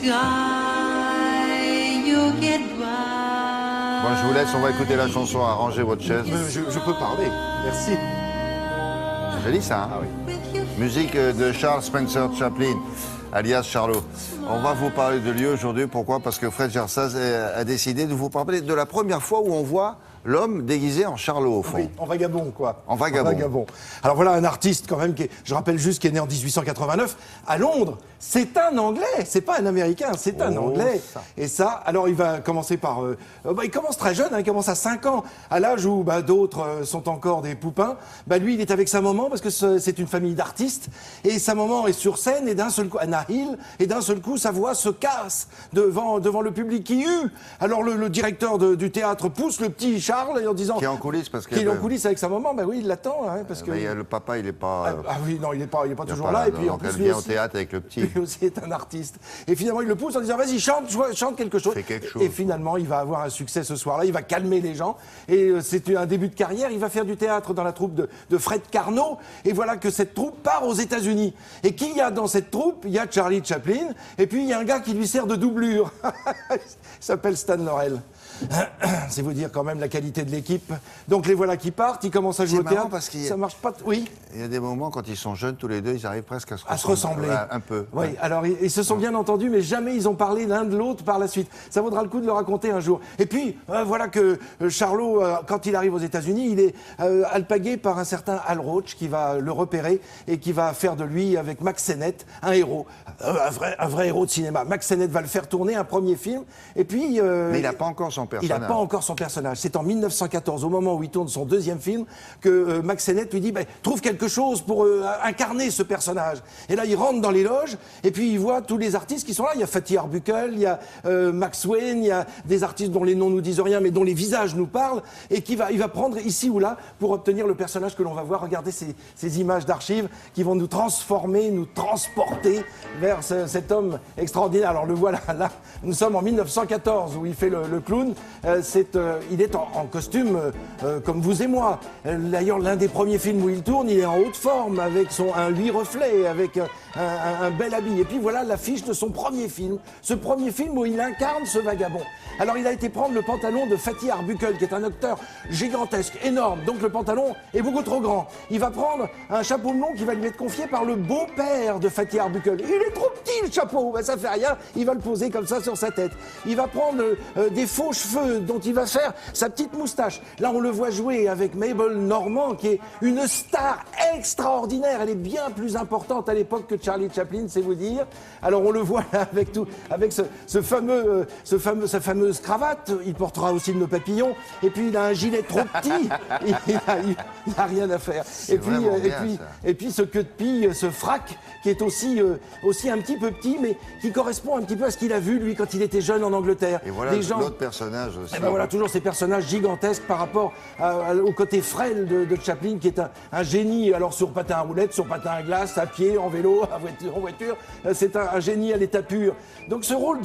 Bon, je vous laisse, on va écouter la chanson, arrangez votre chaise. Je peux parler, merci. C'est joli ça, hein? Ah oui. Musique de Charles Spencer Chaplin, alias Charlot. On va vous parler de lui aujourd'hui, pourquoi? Parce que Fred Gersaz a décidé de vous parler de la première fois où on voit l'homme déguisé en Charlot, au fond. Oui, en vagabond, quoi. En vagabond. Alors voilà un artiste, quand même, je rappelle juste, qui est né en 1889 à Londres. C'est un Anglais, c'est pas un Américain, c'est un Anglais. Et ça, alors il va commencer par... il commence très jeune, hein, il commence à 5 ans, à l'âge où d'autres sont encore des poupins. Lui, il est avec sa maman, parce que c'est une famille d'artistes, et sa maman est sur scène, et d'un seul coup, Anna Hill, et d'un seul coup, sa voix se casse devant le public qui hue. Alors le directeur du théâtre pousse le petit Charles en disant... Qui est en coulisses parce que... Qui est en coulisses avec sa maman, oui, il l'attend, hein, parce que... le papa, il est pas... oui, non, il est pas toujours là, et puis en plus, elle vient au théâtre avec le petit. Lui aussi est un artiste. Et finalement, il le pousse en disant, vas-y, chante quelque chose. Fais quelque chose. Et finalement, il va avoir un succès ce soir-là, il va calmer les gens, et c'est un début de carrière, il va faire du théâtre dans la troupe de Fred Carnot, et voilà que cette troupe part aux États-Unis. Et qui y a dans cette troupe? Il y a Charlie Chaplin, et puis il y a un gars qui lui sert de doublure. Il s'appelle Stan Laurel. C'est vous dire quand même la qualité de l'équipe. Donc les voilà qui partent, ils commencent à jouer au théâtre. Parce qu'il ça marche pas. Oui. Il y a des moments quand ils sont jeunes tous les deux, ils arrivent presque à se ressembler. Un peu. Oui. Ouais. Alors ils se sont bien entendus, mais jamais ils ont parlé l'un de l'autre par la suite. Ça vaudra le coup de le raconter un jour. Et puis voilà que Charlot, quand il arrive aux États-Unis, il est alpagué par un certain Hal Roach qui va le repérer et qui va faire de lui, avec Max Sennett, un héros, un vrai héros de cinéma. Max Sennett va le faire tourner un premier film, et puis. Mais il n'a pas encore son personnage. Il n'a pas encore son personnage. C'est en 1914, au moment où il tourne son deuxième film, que Max Sennett lui dit trouve quelque chose pour incarner ce personnage. Et là, il rentre dans les loges, et puis il voit tous les artistes qui sont là. Il y a Fatty Arbuckle, il y a Max Wayne, il y a des artistes dont les noms nous disent rien, mais dont les visages nous parlent, et il va prendre ici ou là pour obtenir le personnage que l'on va voir. Regardez ces images d'archives qui vont nous transformer, nous transporter vers cet homme extraordinaire. Alors le voilà, là, nous sommes en 1914, où il fait le clown. Il est en costume comme vous et moi. D'ailleurs, l'un des premiers films où il tourne, il est en haute forme, avec un 8 reflets, avec un bel habit. Et puis voilà l'affiche de son premier film. Ce premier film où il incarne ce vagabond. Alors il a été prendre le pantalon de Fatty Arbuckle, qui est un acteur gigantesque, énorme. Donc le pantalon est beaucoup trop grand. Il va prendre un chapeau melon qui va lui être confié par le beau-père de Fatty Arbuckle. Il est trop petit, le chapeau. Ça fait rien. Il va le poser comme ça sur sa tête. Il va prendre des faux cheveux dont il va faire sa petite moustache. Là, on le voit jouer avec Mabel Normand, qui est une star extraordinaire. Elle est bien plus importante à l'époque que Charlie Chaplin, c'est vous dire. Alors on le voit là avec sa fameuse cravate. Il portera aussi le nœud papillon. Et puis il a un gilet trop petit. Il n'a rien à faire. Et puis ce queue de pie, ce frac qui est aussi un petit peu petit, mais qui correspond un petit peu à ce qu'il a vu lui quand il était jeune en Angleterre. Et voilà l'autre personnage aussi. Voilà toujours ces personnages gigantesques par rapport au côté frêle de Chaplin, qui est un génie, alors sur patin à roulettes, sur patin à glace, à pied, en vélo, en voiture. C'est un génie à l'état pur. Donc ce rôle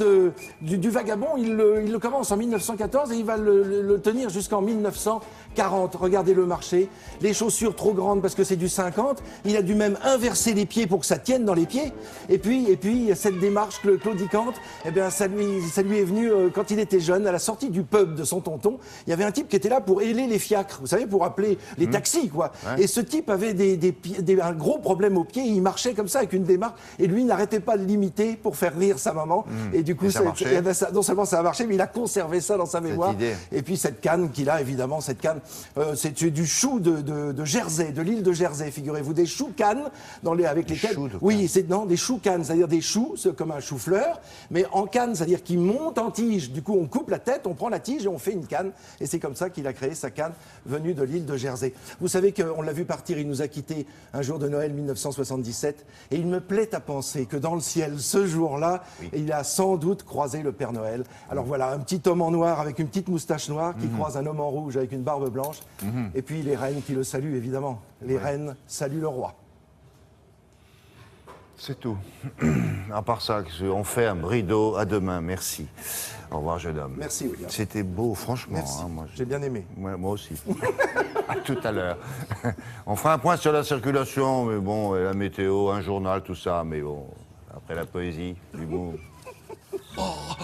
du vagabond, il le commence en 1914 et il va le tenir jusqu'en 1940. Regardez-le marcher, les chaussures trop grandes parce que c'est du 50. Il a dû même inverser les pieds pour que ça tienne dans les pieds. Et puis cette démarche claudicante, ça lui est venu quand il était jeune, à la sortie du pub de son tonton. Il y avait un type qui était là pour héler les fiacres, vous savez, pour appeler les taxis, quoi. Ouais. Et ce type avait un gros problème aux pieds. Il marchait comme ça avec une démarche, et lui n'arrêtait pas de l'imiter pour faire rire sa maman. Et du coup, non seulement ça a marché, mais il a conservé ça dans sa mémoire. Et puis cette canne qu'il a, évidemment, c'est du chou de Jersey, de l'île de Jersey, figurez-vous, des choux cannes avec lesquels... Oui, des choux cannes, c'est-à-dire des choux, c'est comme un chou-fleur, mais en canne, c'est-à-dire qu'ils montent en tige. Du coup, on coupe la tête, on prend la tige et on fait une canne. Et c'est comme ça qu'il a créé sa canne venue de l'île de Jersey. Vous savez qu'on l'a vu partir, il nous a quittés un jour de Noël 1977. Et il me plaît à penser que dans le ciel, ce jour-là, il a sans doute croisé le Père Noël. Alors voilà, un petit homme en noir avec une petite moustache noire qui croise un homme en rouge avec une barbe blanche. Et puis les reines qui le saluent, évidemment. Les reines saluent le roi. C'est tout. À part ça, on ferme, rideau, à demain, merci. Au revoir, jeune homme. Merci, William. C'était beau, franchement. Merci. Hein, j'ai bien aimé. Moi aussi. À tout à l'heure. On fera un point sur la circulation, mais bon, la météo, un journal, tout ça, mais bon, après la poésie, l'humour. Oh,